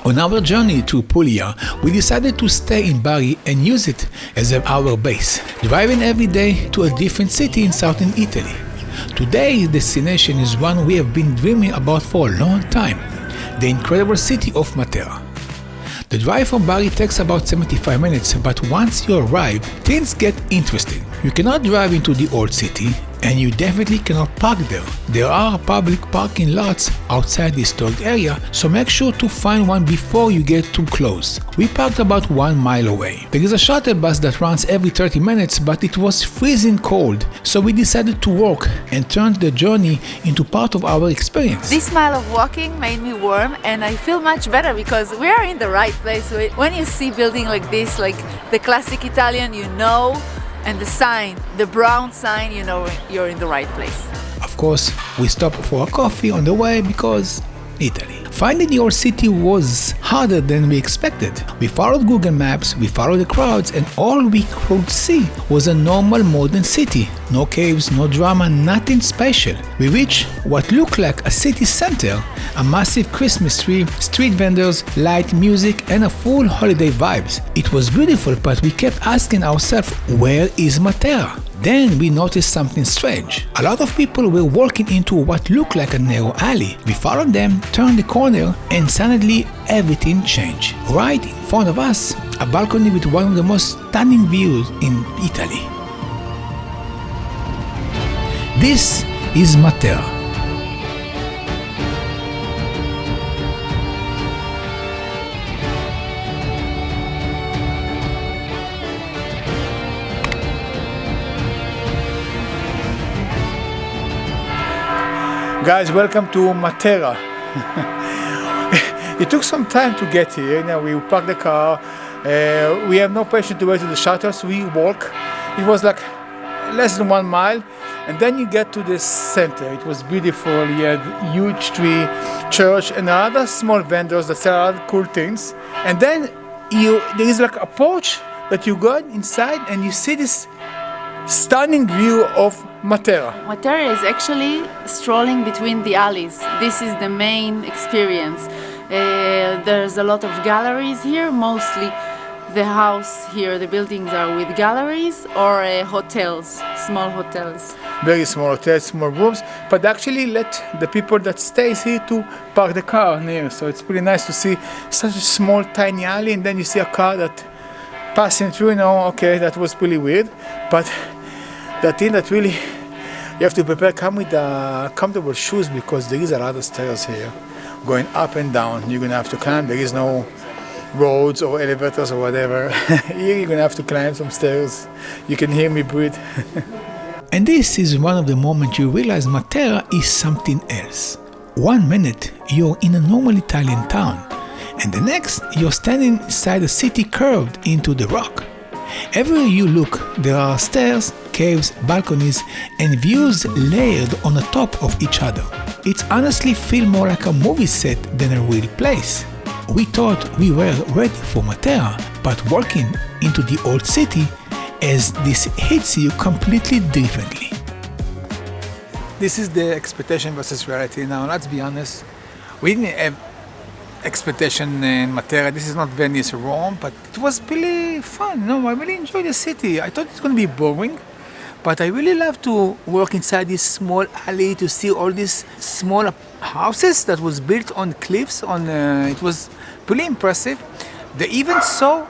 On our journey to Puglia, we decided to stay in Bari and use it as our base, driving every day to a different city in southern Italy. Today's destination is one we have been dreaming about for a long time, the incredible city of Matera. The drive from Bari takes about 75 minutes, but once you arrive, things get interesting. You cannot drive into the old city, and you definitely cannot park there. There are public parking lots outside the historic area, so make sure to find one before you get too close. We parked about 1 mile away. There is a shuttle bus that runs every 30 minutes, but it was freezing cold, so we decided to walk and turned the journey into part of our experience. This mile of walking made me warm, and I feel much better because we are in the right place. When you see building like this, like the classic Italian, and the sign, the brown sign, you're in the right place. Of course, we stopped for a coffee on the way because Italy. Finding your city was harder than we expected. We followed Google Maps, we followed the crowds, and all we could see was a normal modern city. No caves, no drama, nothing special. We reached what looked like a city center, a massive Christmas tree, street vendors, light music, and a full holiday vibes. It was beautiful, but we kept asking ourselves, where is Matera? Then we noticed something strange. A lot of people were walking into what looked like a narrow alley. We followed them, turned the corner, and suddenly everything changed. Right in front of us, a balcony with one of the most stunning views in Italy. This is Matera. Guys, welcome to Matera. It took some time to get here. We parked the car. We have no patience to wait to the shuttles. We walk. It was like less than 1 mile, and then you get to the center. It was beautiful. You had huge tree, church, and other small vendors that sell other cool things. And then there is like a porch that you go inside, and you see this stunning view of Matera. Matera is actually strolling between the alleys. This is the main experience. There's a lot of galleries here, mostly the house here, the buildings are with galleries or hotels, small hotels. Very small hotels, small rooms, but actually let the people that stays here to park the car near. So it's pretty nice to see such a small tiny alley, and then you see a car that passing through, okay, that was pretty weird, but the thing that really you have to prepare, come with comfortable shoes because there is a lot of stairs here going up and down. You're gonna have to climb. There is no roads or elevators or whatever. Here you're gonna have to climb some stairs. You can hear me breathe. And this is one of the moments you realize Matera is something else. 1 minute you're in a normal Italian town, and the next you're standing inside a city curved into the rock. Everywhere you look, there are stairs, caves, balconies, and views layered on the top of each other. It honestly feels more like a movie set than a real place. We thought we were ready for Matera, but walking into the old city, as this hits you completely differently. This is the expectation versus reality. Now, let's be honest, we didn't have expectation in Matera. This is not Venice or Rome, but it was really fun. I really enjoyed the city. I thought it's going to be boring, but I really love to walk inside this small alley to see all these small houses that was built on cliffs. It was really impressive. They even saw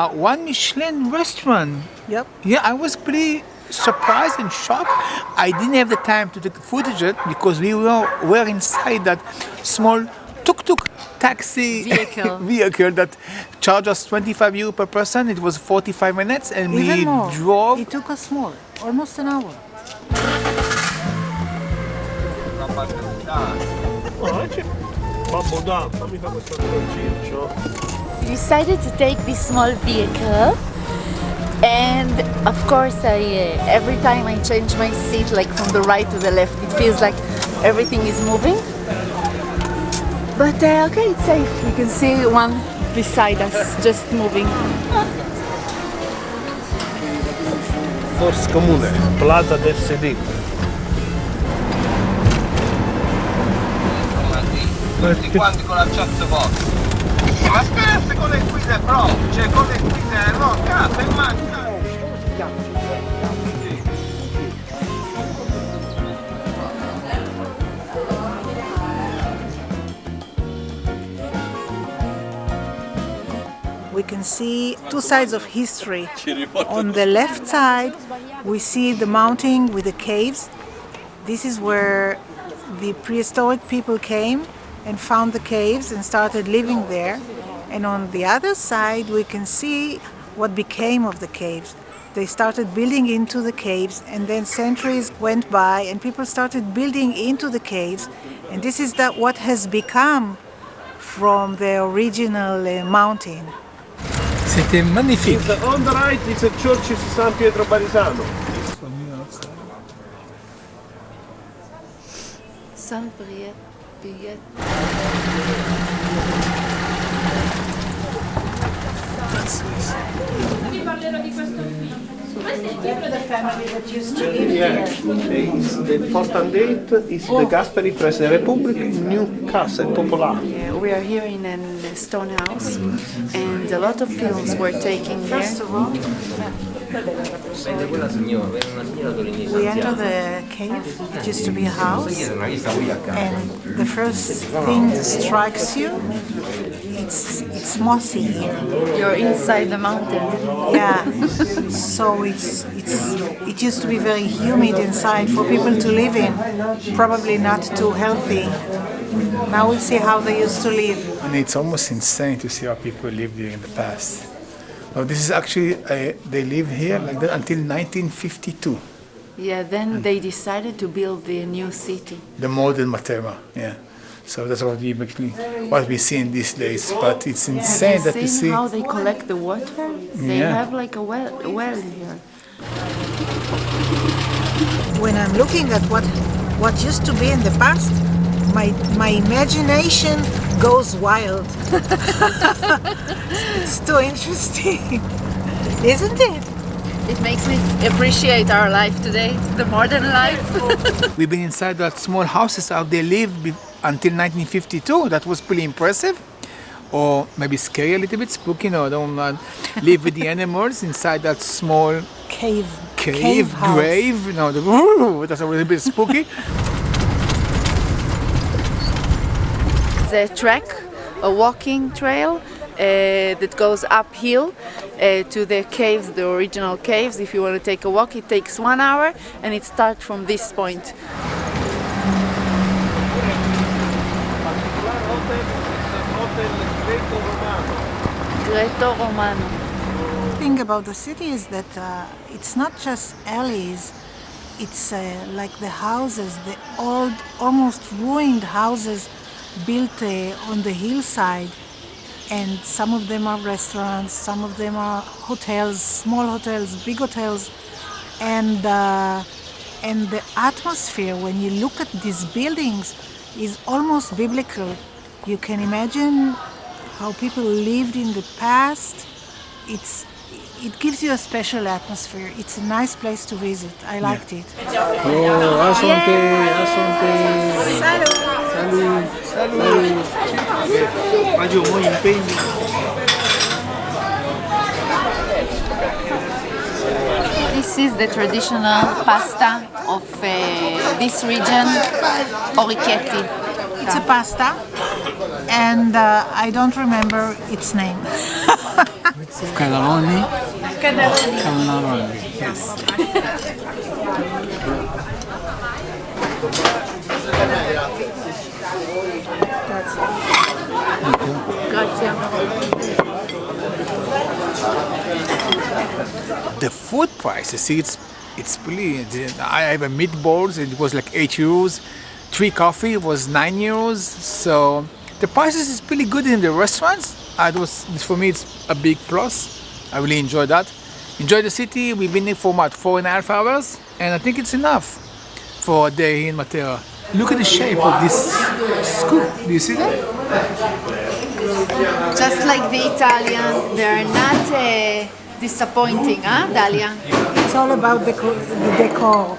one Michelin restaurant. Yep. Yeah, I was pretty surprised and shocked. I didn't have the time to take footage yet because we were inside that small tuk-tuk taxi vehicle that charged us 25 euro per person. It was 45 minutes and even we more. drove. It took us more, almost an hour. We decided to take this small vehicle, and of course every time I change my seat, like from the right to the left, it feels like everything is moving. But okay, it's safe. You can see one beside us just moving. Force Comune, Plaza del Sedì. Tutti quanti con la chat box. We can see two sides of history. On the left side, we see the mountain with the caves. This is where the prehistoric people came and found the caves and started living there. And on the other side, we can see what became of the caves. They started building into the caves, and then centuries went by and people started building into the caves. And this is what has become from the original mountain. C'était magnifique. On the right is a church of San Pietro Barisano. San Piet. The family that used to live here. The important date is the Gasperi Press della Repubblica, new Casa Popolare. Yeah, we are here in a stone house, and a lot of films were taken here. First of all, we enter the cave. It used to be a house, and the first thing that strikes you, it's mossy here. You're inside the mountain. Yeah, so it used to be very humid inside for people to live in, probably not too healthy. Now we see how they used to live. And it's almost insane to see how people lived here in the past. Now this is actually, they lived here like that until 1952. Yeah, then they decided to build the new city. The modern Matera, yeah. So that's what we see in these days. But it's insane that you see how they collect the water. They have like a well here. When I'm looking at what used to be in the past, my imagination goes wild. It's too interesting, isn't it? It makes me appreciate our life today, the modern life. We've been inside that small houses how they lived until 1952. That was pretty impressive. Or maybe scary a little bit, spooky. No, I don't live with the animals inside that small Cave grave. No, that's a little bit spooky. The track, a walking trail that goes uphill to the caves, the original caves. If you want to take a walk, it takes 1 hour, and it starts from this point. Greco-Romano. The thing about the city is that it's not just alleys. It's like the houses, the old, almost ruined houses built on the hillside, and some of them are restaurants, some of them are hotels, small hotels, big hotels, and the atmosphere when you look at these buildings is almost biblical. You can imagine how people lived in the past. It gives you a special atmosphere. It's a nice place to visit. I liked it. Oh, asante. Salut. Faccio un po' impegno. This is the traditional pasta of this region, orichetti. It's a pasta, and I don't remember its name. Cannelloni. Yes. Grazie. The food prices, see, it's really. I have a meatballs. It was like 8 euros. 3 coffee was 9 euros. So the prices is pretty good in the restaurants. For me, it's a big plus. I really enjoy that. Enjoy the city. We've been here for 4.5 hours, and I think it's enough for a day in Matera. Look at the shape of this scoop. Do you see that? Just like the Italian, they are not disappointing, huh, Dalia? It's all about the decor.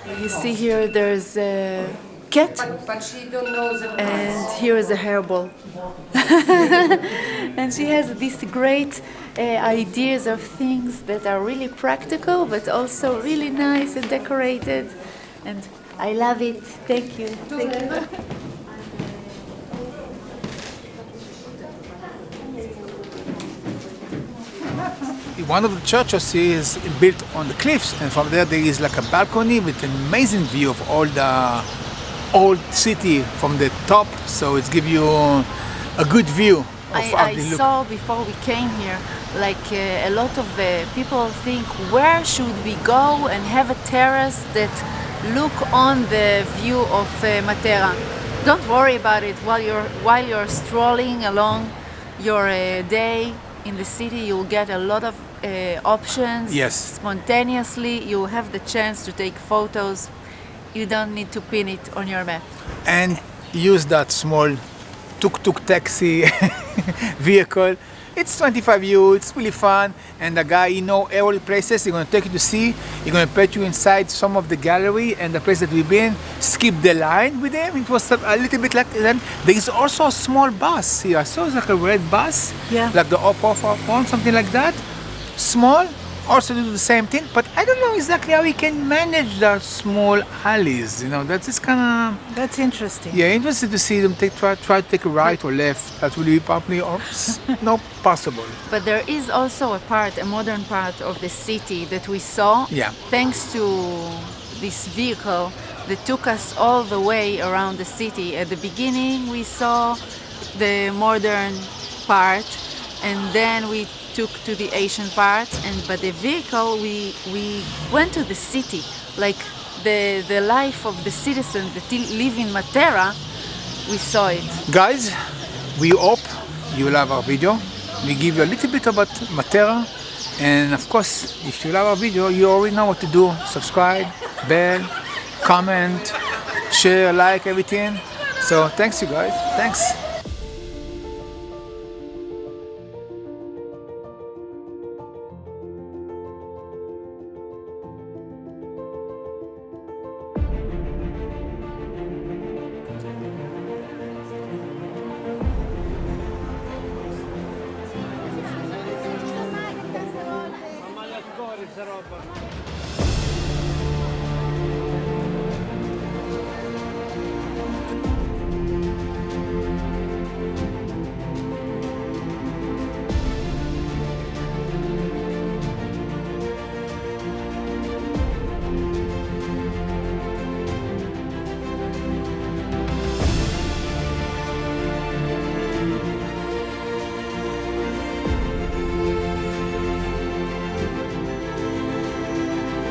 You see here there's a cat, and here is a hairball. And she has these great ideas of things that are really practical, but also really nice and decorated. And I love it. Thank you. Thank you. One of the churches is built on the cliffs, and from there is like a balcony with an amazing view of all the old city from the top. So it's give you a good view of how I they look. saw before we came here, like a lot of people think, where should we go and have a terrace that look on the view of Matera? Don't worry about it. While you're strolling along your day in the city, you'll get a lot of options. Yes. Spontaneously, you have the chance to take photos. You don't need to pin it on your map. And use that small tuk-tuk taxi vehicle. It's 25 euros, it's really fun, and the guy, all the places, he's going to take you to see, he's going to put you inside some of the gallery and the place that we've been, skip the line with him. It was a little bit like that. There is also a small bus here. I saw it's like a red bus, Yeah. like the Oppo phone, something like that. Small, also do the same thing, but I don't know exactly how we can manage the small alleys. That's just kind of That's interesting. interested to see them try to take a right or left. That will be probably not possible. But there is also a modern part of the city that we saw, Yeah. thanks to this vehicle that took us all the way around the city. At the beginning, we saw the modern part, and then we took to the Asian part. But the vehicle, we went to the city, like the life of the citizens that live in Matera. We saw it. Guys, we hope you love our video. We give you a little bit about Matera, and of course, if you love our video, you already know what to do. Subscribe, bell, comment, share, like, everything. So thanks you guys. Thanks. Questa roba.